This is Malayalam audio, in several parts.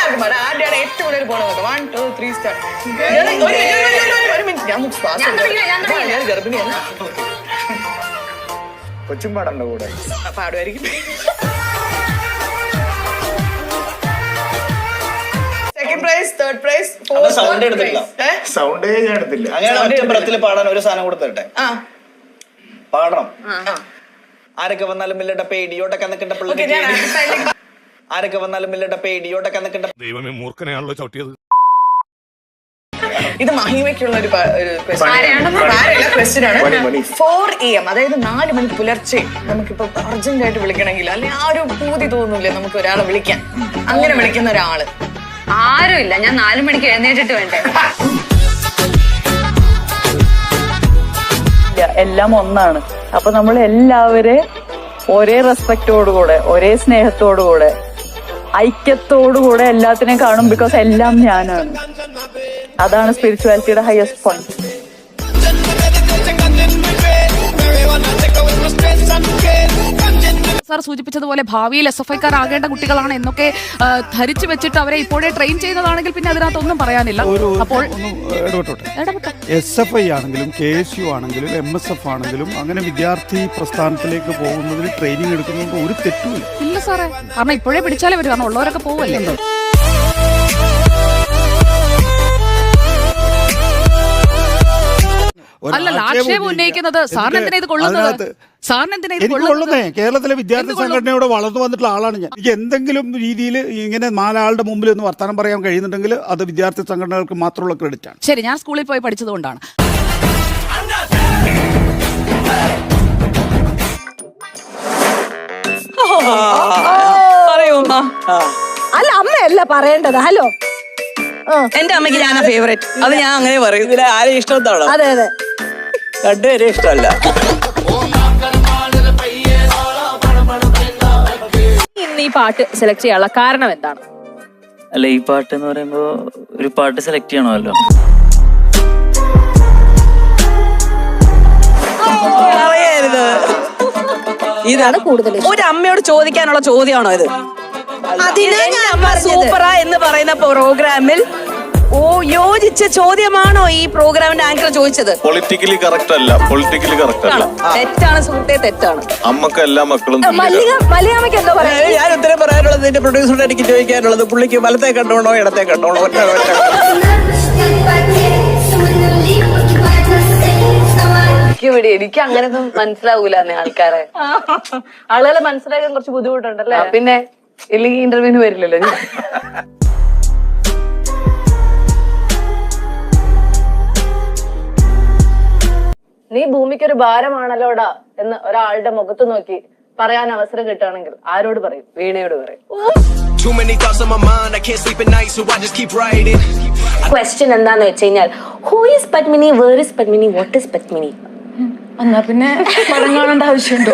എല്ലാവർക്കും പാടാം. ആരുടെയാണ് ഏറ്റവും കൂടുതൽ പോണത്? 1, 2, 3 സ്റ്റാർട്ട്. ഒരു മിനിറ്റ്, ഞാൻ ശ്വാസം ഗർഭിണിയല്ല. കൊച്ചും പാടണ്ട കൂടെ പാടുമായിരിക്കും. Second prize, third prize, sound എടുത്തില്ല. സൗണ്ടേ ഞാൻ എടുത്തില്ല. അങ്ങനെ പാടാൻ ഒരു സാധനം കൊടുത്തട്ടെ. പാടണം. ആരൊക്കെ വന്നാലും മില്ലട്ട പേടിയോട്ടൊക്കെ നിൽക്കേണ്ട പിള്ളേർ. ആരൊക്കെ വന്നാലും മില്ലട്ട പേടിയോട്ടൊക്കെ നിൽക്കേണ്ട. ദൈവമേ, മൂർഖനെയാണല്ലോ ചവിട്ടിയത്. ഇത് മഹിമയ്ക്കുള്ള ഒരു ക്വസ്റ്റ്യൻ ആണ്. 4 AM, അതായത് 4 മണി പുലർച്ചെ നമുക്കിപ്പോ അർജന്റ് ആയിട്ട് വിളിക്കണമെങ്കിൽ അല്ലെങ്കിൽ ആ ഒരു പൂതി തോന്നൂല്ലേ നമുക്ക് ഒരാളെ വിളിക്കാൻ, അങ്ങനെ വിളിക്കുന്ന ഒരാള് ആരുമില്ല. ഞാൻ 4 മണിക്ക് എഴുന്നേറ്റിട്ട് വേണ്ടേ? എല്ലാം ഒന്നാണ്. അപ്പൊ നമ്മൾ എല്ലാവരെ ഒരേ റെസ്പെക്റ്റോടുകൂടെ, ഒരേ സ്നേഹത്തോടുകൂടെ, ഐക്യത്തോടുകൂടെ എല്ലാത്തിനെയും കാണും. ബിക്കോസ് എല്ലാം ഞാനാണ്. അതാണ് സ്പിരിച്വാലിറ്റിയുടെ ഹയസ്റ്റ് പോയിന്റ്. സാർ സൂചിപ്പിച്ചതുപോലെ ഭാവിയിൽ SFIക്കാർ ആകേണ്ട കുട്ടികളാണ് എന്നൊക്കെ ധരിച്ചു വെച്ചിട്ട് അവരെ ഇപ്പോഴേ ട്രെയിൻ ചെയ്യുന്നതാണെങ്കിൽ പിന്നെ അതിനകത്തൊന്നും പറയാനില്ല. അപ്പോൾ SFI ആണെങ്കിലും KSU ആണെങ്കിലും MSF ആണെങ്കിലും അങ്ങനെ വിദ്യാർത്ഥി പ്രസ്ഥാനത്തിലേക്ക് പോകുന്നതിന് ട്രെയിനിങ് എടുക്കുന്നതുകൊണ്ട് ഒരു തെറ്റുമില്ല. ഇല്ല സാറേ, കാരണം ഇപ്പോഴേ പിടിച്ചാലേ വരും, കാരണം ഉള്ളവരൊക്കെ പോവല്ലേ. അല്ലല്ല, ആക്ഷേപം ഉന്നയിക്കുന്നത് സാറിന് എന്തിനാ ഇത് കൊള്ളുന്നത്? കൊള്ളുന്നേ കേരളത്തിലെ വിദ്യാർത്ഥി സംഘടനയോട് വളർന്നു വന്നിട്ടുള്ള ആളാണ് ഞാൻ. എനിക്ക് എന്തെങ്കിലും രീതിയിൽ ഇങ്ങനെ 4 ആളുടെ മുമ്പിൽ ഒന്ന് വർത്തമാനം പറയാൻ കഴിയുന്നുണ്ടെങ്കിൽ അത് വിദ്യാർത്ഥി സംഘടനകൾക്ക് മാത്രമുള്ള ക്രെഡിറ്റ് ആണ്. ശരി, ഞാൻ സ്കൂളിൽ പോയി പഠിച്ചതുകൊണ്ടാണ്. അല്ല, അമ്മയല്ല പറയേണ്ടത്. ഹലോ, എന്റെ അമ്മയ്ക്ക് ഞാനാ ഫേവറേറ്റ്. അത് ഞാൻ അങ്ങനെ പറയും. ഇതിൽ ആരെയും ഇഷ്ടത്താണോ? അതെ അതെ, രണ്ടുപേരും ഇഷ്ടമല്ല. ഇന്ന് ഈ പാട്ട് സെലക്ട് ചെയ്യാനുള്ള കാരണം എന്താണ്? അല്ല, ഈ പാട്ട് എന്ന് പറയുമ്പോ ഒരു പാട്ട് സെലക്ട് ചെയ്യണമല്ലോ. ഇതാണ് കൂടുതൽ ഒരു അമ്മയോട് ചോദിക്കാനുള്ള ചോദ്യമാണോ ഇത്? സൂപ്പറാ എന്ന് പറയുന്ന പ്രോഗ്രാമിൽ യോജിച്ച ചോദ്യമാണോ ഈ പ്രോഗ്രാമിന്റെ ആങ്കർ ചോദിച്ചത്? പൊളിറ്റിക്കലി കറക്റ്റ് അല്ല. തെറ്റാണ് സുഹൃത്തെ, തെറ്റാണ്. അമ്മക്ക് എല്ലാ മക്കളും മലയാളക്ക് എന്താ പറയാ? ഞാൻ ഉത്തരം പറയാനുള്ളത് എന്റെ പ്രൊഡ്യൂസറുടെ എനിക്ക് ചോദിക്കാനുള്ളത്, പുള്ളിക്ക് വലത്തെ കണ്ടോണോ ഇടത്തെ കണ്ടോണോ? എനിക്ക് അങ്ങനെയൊന്നും മനസ്സിലാവൂല ആൾക്കാരെ. ആളുകളെ മനസ്സിലാക്കാൻ കുറച്ച് ബുദ്ധിമുട്ടുണ്ടല്ലേ? പിന്നെ ഇല്ലെങ്കിൽ ഇന്റർവ്യൂവിന് വരില്ലല്ലോ. നീ ഭൂമിക്കൊരു ഭാരമാണല്ലോടാ എന്ന് ഒരാളുടെ മുഖത്ത് നോക്കി പറയാൻ അവസരം കിട്ടുകയാണെങ്കിൽ ആരോട് പറയും? വീണയോട് പറയും. ക്വസ്റ്റ്യൻ എന്താന്ന് വെച്ച് കഴിഞ്ഞാൽ, who is Padmini, where is Padmini, what is Padmini? എന്നാ പിന്നെ പടം കാണേണ്ട ആവശ്യമുണ്ടോ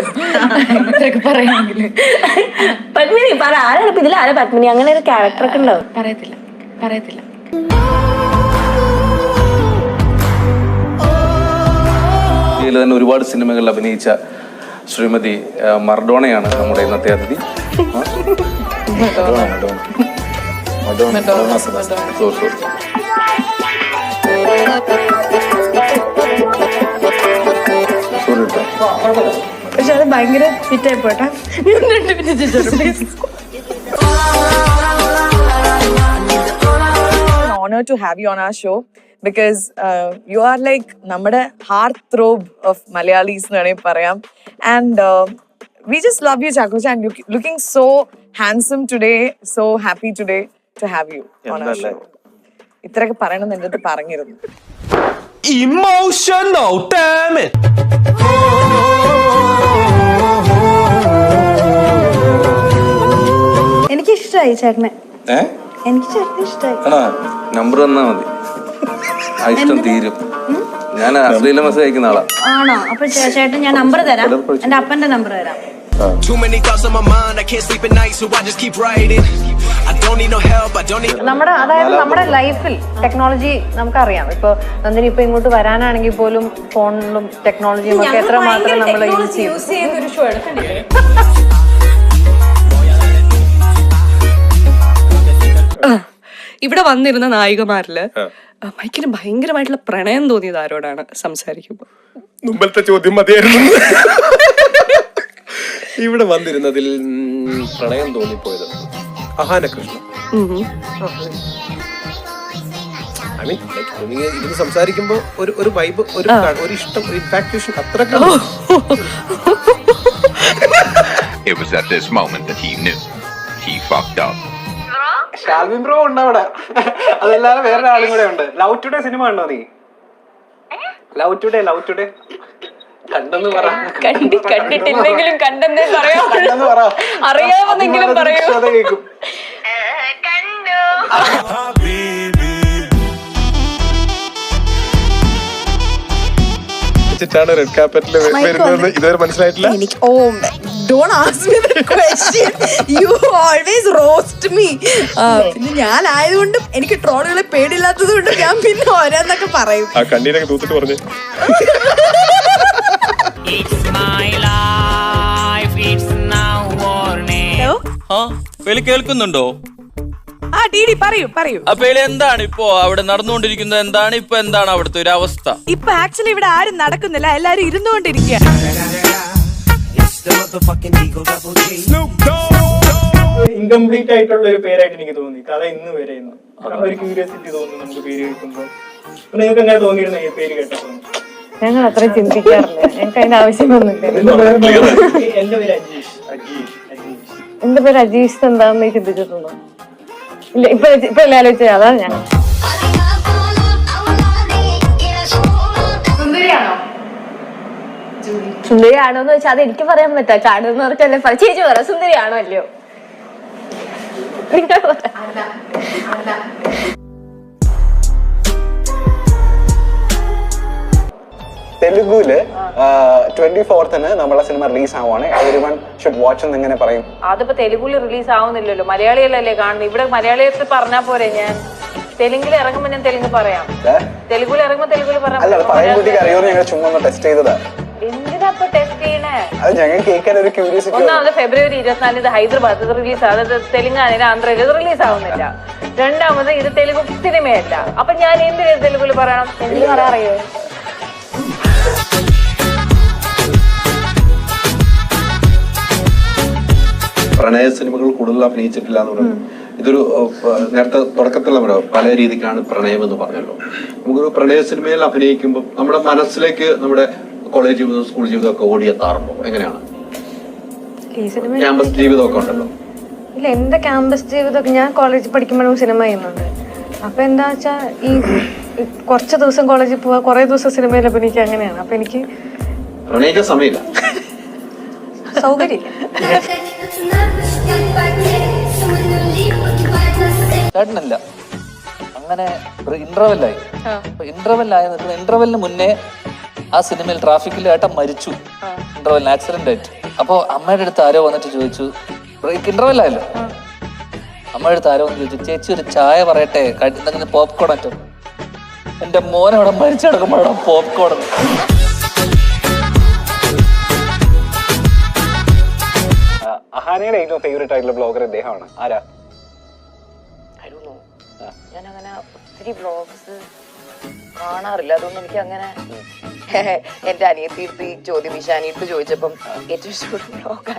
ഇത്രയൊക്കെ പറയാമെങ്കിൽ? പത്മിനി പറ, ആരാണ് ഇപ്പൊ ഇതിൽ ആരാ പത്മിനി? അങ്ങനെ ഒരു ക്യാരക്ടർ ഒക്കെ ഉണ്ടാവും. പറയത്തില്ല. തന്നെ ഒരുപാട് സിനിമകളിൽ അഭിനയിച്ച ശ്രീമതി മർഡോണയാണ് നമ്മുടെ ഇന്നത്തെ അതിഥി. പക്ഷെ അത് ഭയങ്കര ഹിറ്റായി പോട്ടെ. Honor to have you on our show because you are like നമ്മുടെ heartthrob of Malayalis എന്ന് വേണമെങ്കിൽ പറയാം. And we just love you, Chakocha, and you looking so handsome today, so happy today to have you on our show. ഇത്രയൊക്കെ പറയണമെന്ന് എൻ്റെ അടുത്ത് പറഞ്ഞിരുന്നു. Emotional, damn it. എനിക്കിഷ്ടായി ചേട്ടനെ. എനിക്ക് ചേട്ടനെ ഇഷ്ടായി. നമ്പർ തന്നാ മതി, ആ ഇഷ്ടം തീരും. ഞാൻ അശ്ലീല മെസ്സേജ് അയക്കുന്ന ആളാ. ആണോ? അപ്പൊ ചേട്ടൻ ഞാൻ നമ്പർ തരാം, എന്റെ അപ്പന്റെ നമ്പർ തരാം. നമ്മുടെ ലൈഫിൽ ടെക്നോളജി നമുക്കറിയാം. ഇപ്പൊ നന്ദിനി ഇപ്പൊ ഇങ്ങോട്ട് വരാനാണെങ്കിൽ പോലും ഫോണിലും ടെക്നോളജിയും ഒക്കെ എത്ര മാത്രം നമ്മൾ യൂസ് ചെയ്യും. ഇവിടെ വന്നിരുന്ന നായികമാരില് മൈക്കിന് ഭയങ്കരമായിട്ടുള്ള പ്രണയം തോന്നിയത് ആരോടാണ് സംസാരിക്കുമ്പോ? മുമ്പത്തെ ചോദ്യം മതിയായിരുന്നു. ഇവിടെ വന്നിരുന്നതിൽ പ്രണയം തോന്നിപ്പോയത് അഹാന കൃഷ്ണ. ഐ മീൻ ഇത് സംസാരിക്കുമ്പോ ഒരു വൈബ്, ഒരു ഇഷ്ടം, ഒരു ഇൻഫാക്ച്വേഷൻ അത്രയ്ക്ക്. It was at this moment that he knew he fucked up. Shalvin bro ഉണ്ട് അവിടെ, അതല്ലാതെ വേറെ ആളും കൂടെ ഉണ്ട്. ലവ് ടുഡേ സിനിമ ഉണ്ടോ നീ? ലവ് ടുഡേ കണ്ടെന്ന് പറ. കണ്ടിട്ടില്ലെങ്കിലും കണ്ടെന്നേ പറയാം, കണ്ടെന്ന് പറ, അറിയാമെന്നെങ്കിലും പറയൂ. കേൾക്കും. റെഡ് കാർപ്പറ്റിൽ വരുന്നത് ഇതുവരെ മനസ്സിലായിട്ടില്ല. Don't ask me that question. You always roast me. പിന്നെ ഞാൻ ആയതുകൊണ്ടും എനിക്ക് ട്രോളുകളെ പേടിയില്ലാത്തത് കൊണ്ടും ഞാൻ പിന്നെ ഓരോന്നൊക്കെ പറയും. ആ കണ്ണീരൊക്കെ തൂത്തിട്ട് പറഞ്ഞു. കേൾക്കുന്നുണ്ടോ? ആ ഡിഡി പറയൂ. അപ്പൊ എന്താണ് ഇപ്പോ അവിടെ നടന്നുകൊണ്ടിരിക്കുന്നത്? എന്താണ് ഇപ്പൊ, എന്താണ് അവിടുത്തെ ഒരു അവസ്ഥ? ഇപ്പൊ ആക്ച്വലി ഇവിടെ ആരും നടക്കുന്നില്ല, എല്ലാരും ഇരുന്നുകൊണ്ടിരിക്കുക. ഇൻകംപ്ലീറ്റ് ആയിട്ടുള്ള ഒരു പേരായിട്ട് എനിക്ക് തോന്നി കഥ ഇന്ന് വരെ. ഒരു ക്യൂരിയോസിറ്റി തോന്നുന്നു നമുക്ക് പേര് കേൾക്കുമ്പോൾ. നിങ്ങൾക്ക് എങ്ങനെ തോന്നിയിരുന്നു ഈ പേര് കേട്ടപ്പോൾ? ഞങ്ങൾ അത്ര ചിന്തിക്കാറില്ല, ഞങ്ങൾക്ക് അതിന്റെ ആവശ്യമൊന്നുമില്ല. എന്റെ പേര് അജീഷ്. എന്റെ പേര് അജീഷ് എന്താണെന്ന് ചിന്തിച്ചിട്ടുണ്ടോ? ഇല്ല, ഇപ്പൊ എല്ലാം ആലോചിച്ചത് അതാണ് ഞാൻ. സുന്ദരിയാണോ എന്ന് വെച്ചാൽ അത് എനിക്ക് പറയാൻ പറ്റാ. ചാടുന്ന് പറഞ്ഞല്ലേ ചേച്ചി പറ, സുന്ദരിയാണോ അല്ലയോ? തെലുഗുല് 24th നമ്മളെ സിനിമ റിലീസ് ആവുകയാണ്. എവരിവൺ ഷുഡ് വാച്ച് എന്ന് എങ്ങനെ പറയും? അതിപ്പോ തെലുഗുല് റിലീസ് ആവുന്നില്ലല്ലോ, മലയാളികളല്ലേ കാണുന്നത്. ഇവിടെ മലയാളികൾ പറഞ്ഞാ പോരെ? ഞാൻ തെലുങ്കിൽ ഇറങ്ങുമ്പോ ഞാൻ തെലുങ്ക് പറയാം, തെലുഗുൽ ഇറങ്ങുമ്പോ തെലുഗുൽ പറയാം. പറയാൻ കുട്ടിക്ക് അറിയുമോ? ഞങ്ങൾ ചുമ്മാ ടെസ്റ്റ് ചെയ്തതാ. എന്തിനാ ഇപ്പൊ ടെസ്റ്റ് ചെയ്യണേ? അത് ഞങ്ങൾ കേൾക്കാൻ ഒരു ക്യൂരിയോസിറ്റി. ഒന്നാമത് February 24 ഹൈദരാബാദ് റിലീസ് ആവും, തെലുങ്കാനയിലും ആന്ധ്രയിലും ഇത് റിലീസ് ആവുന്നില്ല. രണ്ടാമത് ഇത് തെലുഗു സിനിമയല്ല. അപ്പൊ ഞാൻ എന്തിനാ തെലുഗുല് പറയണം? എനിക്ക് പറയാൻ അറിയോ? പ്രണയ സിനിമകൾ കൂടുതൽ അഭിനയിച്ചിട്ടില്ല എന്ന് പറഞ്ഞു. ഇതൊരു നേരത്തെ തുടക്കത്തിലുള്ള പല രീതിക്കാണ് പ്രണയം എന്ന് പറഞ്ഞല്ലോ. നമുക്കൊരു പ്രണയ സിനിമയിൽ അഭിനയിക്കുമ്പോൾ നമ്മുടെ മനസ്സിലേക്ക് നമ്മുടെ കോളേജ് ജീവിതം, സ്കൂൾ ജീവിതം ഒക്കെ ഓടിയെത്താറുണ്ടോ? എങ്ങനെയാണ്? ക്യാമ്പസ് ജീവിതമൊക്കെ ഉണ്ടല്ലോ. ഇല്ല, എന്റെ ക്യാമ്പസ് ജീവിതമൊക്കെ ഞാൻ കോളേജിൽ പഠിക്കുമ്പോഴും സിനിമ ചെയ്യുന്നുണ്ട്. അപ്പൊ എന്താ വെച്ചാ ഈ കുറച്ച് ദിവസം കോളേജിൽ പോവാ, കുറെ ദിവസം സിനിമയിൽ അഭിനയിക്കുക, അങ്ങനെയാണ്. അപ്പൊ എനിക്ക് പ്രണയിക്കാൻ സമയമില്ല, സൗകര്യമില്ല. ചേട്ടനല്ല, അങ്ങനെ ഇന്റർവെല്ലായി. ഇന്റർവെല്ലായി നിൽക്കുന്ന ഇന്റർവെല്ലിന് മുന്നേ ആ സിനിമയിൽ ട്രാഫിക്കിൽ ഏട്ടൻ മരിച്ചു, ഇന്റർവെല്ലിന് ആക്സിഡന്റ് ആയിട്ട്. അപ്പൊ അമ്മയുടെ അടുത്ത് ആരോ വന്നിട്ട് ചോദിച്ചു, ബ്രേക്ക് ഇന്റർവെല്ലായല്ലോ, അമ്മയുടെ അടുത്ത് ആരോ വന്ന് ചോദിച്ചു, ചേച്ചി ഒരു ചായ പറയട്ടെ, എന്തെങ്കിലും പോപ്കോൺ അറ്റോ. എന്റെ മോനെ അവിടെ മരിച്ചു കിടക്കുമ്പോഴാണ് പോപ്കോൺ. അഹാനയുടെ ഏറ്റവും ഫേവറേറ്റ് ആയിട്ടുള്ള ബ്ലോഗർ അദ്ദേഹമാണ്. ആരാ? ഞാൻ അങ്ങനെ ഒത്തിരി ബ്ലോഗ്സ് കാണാറില്ല, അതുകൊണ്ട് എനിക്ക് അങ്ങനെ എന്റെ അനിയത്തിയിട്ട് ഈ ചോദ്യം ഈശാനിയിട്ട് ചോദിച്ചപ്പം ഏറ്റവും ഇഷ്ടപ്പെട്ട ബ്ലോഗ്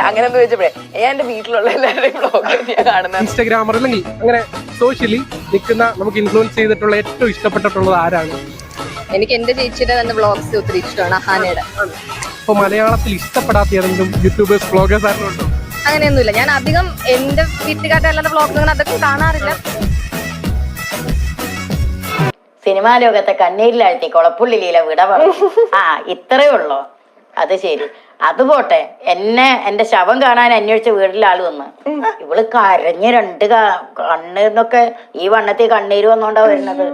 അങ്ങനെ ചോദിച്ചപ്പോഴേ ഞാൻ എന്റെ വീട്ടിലുള്ള എല്ലാവരുടെയും ബ്ലോഗ് ഞാൻ കാണുന്നത്. ഇൻസ്റ്റാഗ്രാമർ അല്ലെങ്കിൽ അങ്ങനെ സോഷ്യലി നിൽക്കുന്ന നമുക്ക് ഇൻഫ്ലുവൻസ് ചെയ്തിട്ടുള്ള ഏറ്റവും ഇഷ്ടപ്പെട്ടിട്ടുള്ളത് ആരാണ്? എനിക്ക് എന്റെ ചേച്ചിയുടെ തന്നെ ബ്ലോഗ്സ് ഒത്തിരി ഇഷ്ടമാണ്, അഹാനയുടെ. ഇപ്പൊ മലയാളത്തിൽ ഇഷ്ടപ്പെടാത്ത ഏതെങ്കിലും യൂട്യൂബേഴ്സ് ബ്ലോഗേഴ്സ് ആയിരുന്നു? അങ്ങനെയൊന്നുമില്ല, ഞാൻ അധികം എന്റെ വീട്ടുകാരുടെ അല്ലാതെ ബ്ലോഗുകൾ അതൊക്കെ കാണാറില്ല. സിനിമാ ലോകത്തെ കണ്ണീരിലാഴ്ത്തി കൊളപ്പുള്ളിലീല വിട പറഞ്ഞു. ആ ഇത്രേ ഉള്ളോ? അത് ശരി, അത് പോട്ടെ. എന്റെ ശവം കാണാൻ അന്വേഷിച്ച വീട്ടിലെ ആള് വന്ന് ഇവള് കരഞ്ഞ് രണ്ട് കണ്ണീർന്നൊക്കെ ഈ വണ്ണത്തിൽ കണ്ണീര് വന്നോണ്ടാ വരുന്നത്.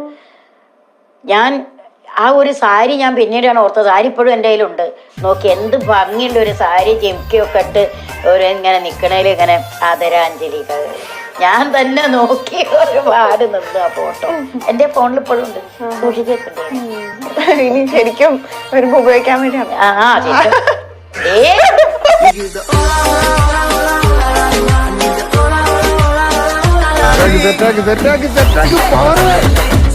ഞാൻ ആ ഒരു സാരി ഞാൻ പിന്നീടാണ് ഓർത്തത്, സാരി ഇപ്പോഴും എൻ്റെ കയ്യിലുണ്ട്. നോക്കി എന്ത് ഭംഗിയുള്ള ഒരു സാരി, ജിംക്കിയൊക്കെ ഇട്ട് ഒരു ഇങ്ങനെ നിക്കണേല് ഇങ്ങനെ ആദരാഞ്ജലി. ഞാൻ തന്നെ നോക്കി ഒരുപാട് നിന്ന് ആ ഫോട്ടോ എന്റെ ഫോണിൽ ഇപ്പോഴും ഉണ്ട്, സൂക്ഷിച്ചിട്ടുണ്ട്. ഇനി ശരിക്കും വരുമ്പോ ഉപയോഗിക്കാൻ വേണ്ടിയാണ്. ആ ശരി. സെറ്റാക്കി സെറ്റാക്കി സെറ്റാക്കി സെറ്റാക്കി പോരെ